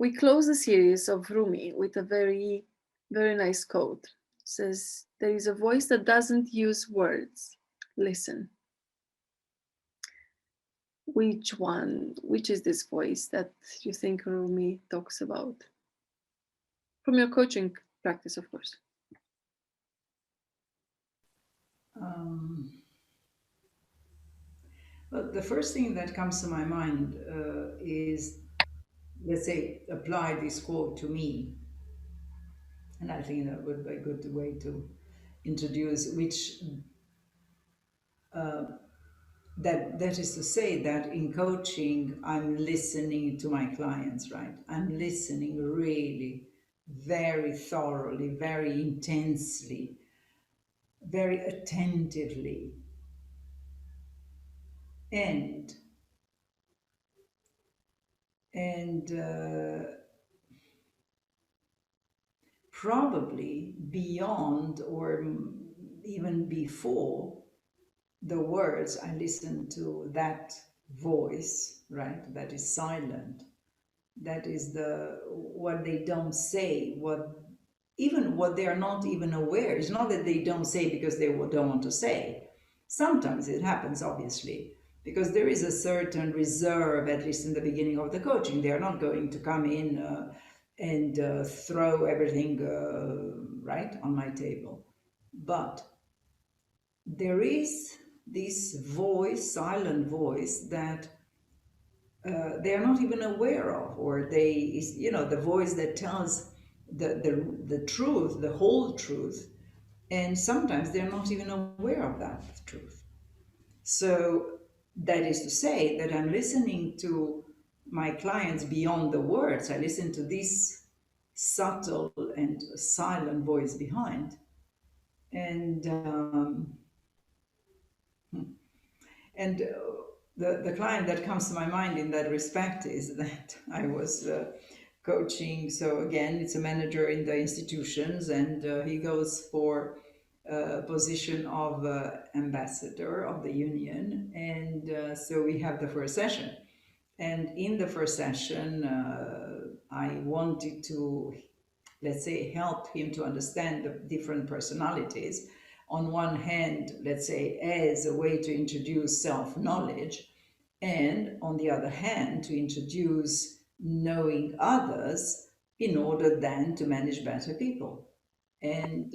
We close the series of Rumi with a very, very nice quote. It says, "There is a voice that doesn't use words. Listen." Which is this voice that you think Rumi talks about? From your coaching practice, of course. Well, the first thing that comes to my mind is, let's say, apply this quote to me. And I think that would be a good way to introduce which that is to say that in coaching I'm listening to my clients, right? I'm listening really very thoroughly, very intensely, very attentively, and and probably beyond or even before the words, I listen to that voice, right? That is silent. That is the what they don't say, what even what they are not even aware. It's not that they don't say because they don't want to say. Sometimes it happens, obviously, because there is a certain reserve, at least in the beginning of the coaching. They are not going to come in and throw everything right on my table. But there is this voice, silent voice, that they are not even aware of, or they, the voice that tells the truth, the whole truth, and sometimes they're not even aware of that truth. So that is to say that I'm listening to my clients beyond the words. I listen to this subtle and silent voice behind, and and the client that comes to my mind in that respect is that I was coaching. So again, it's a manager in the institutions, and he goes for a position of ambassador of the union. And so we have the first session. And in the first session, I wanted to, let's say, help him to understand the different personalities. On one hand, let's say, as a way to introduce self knowledge, and on the other hand, to introduce knowing others in order then to manage better people. And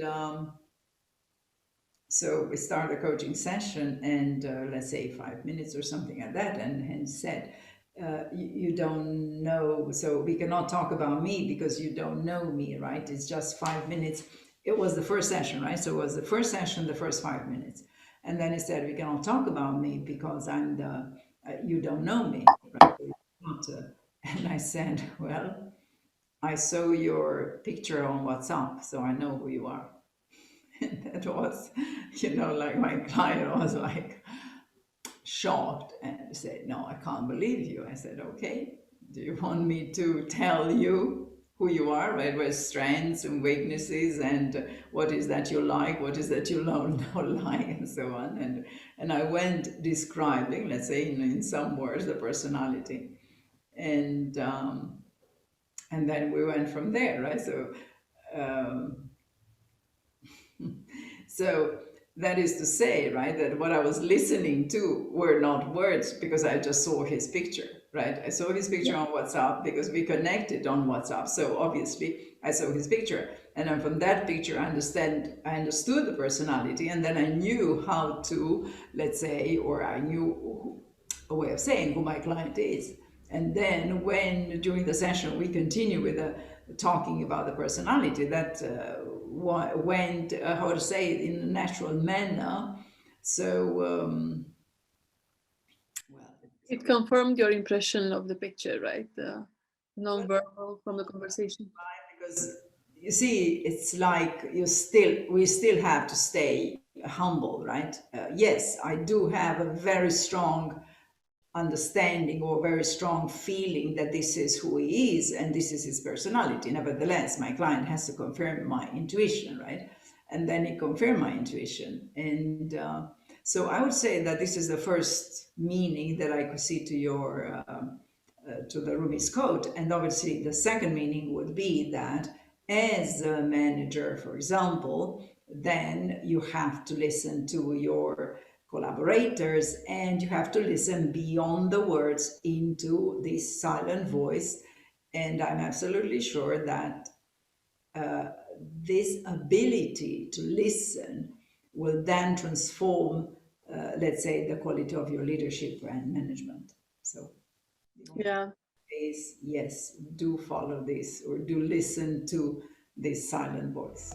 so we start the coaching session, and let's say 5 minutes or something like that, and said, you don't know, so we cannot talk about me because you don't know me, right? It's just 5 minutes. It was the first session, right? So it was the first session, the first 5 minutes. And then he said, we cannot talk about me because I'm the, you don't know me, right? Not, and I said, well, I saw your picture on WhatsApp, so I know who you are. And that was, like my client was like shocked and said, no, I can't believe you. I said, okay, do you want me to tell you who you are, right? With strengths and weaknesses, and what is that you like, what is that you don't like, and so on. And I went describing, let's say, in some words, the personality. And then we went from there, right? Um, So that is to say, right, that what I was listening to were not words because I just saw his picture, right? I saw his picture on WhatsApp because we connected on WhatsApp. So obviously I saw his picture. And then from that picture, I understood the personality, and then I knew how to, let's say, or I knew a way of saying who my client is. And then when during the session we continue with talking about the personality, that went, how to say it, in a natural manner. So, well, It confirmed your impression of the picture, right? The well, non-verbal from the conversation. because you see, it's like we still have to stay humble, right? Yes, I do have a very strong understanding or very strong feeling that this is who he is and this is his personality. Nevertheless, my client has to confirm my intuition, right? And then he confirmed my intuition. And so I would say that this is the first meaning that I could see to the Rumi's quote. And obviously, the second meaning would be that as a manager, for example, then you have to listen to your collaborators and you have to listen beyond the words into this silent voice. And I'm absolutely sure that uh, this ability to listen will then transform, let's say, the quality of your leadership and management. So the only Yeah. is yes, do follow this or do listen to this silent voice.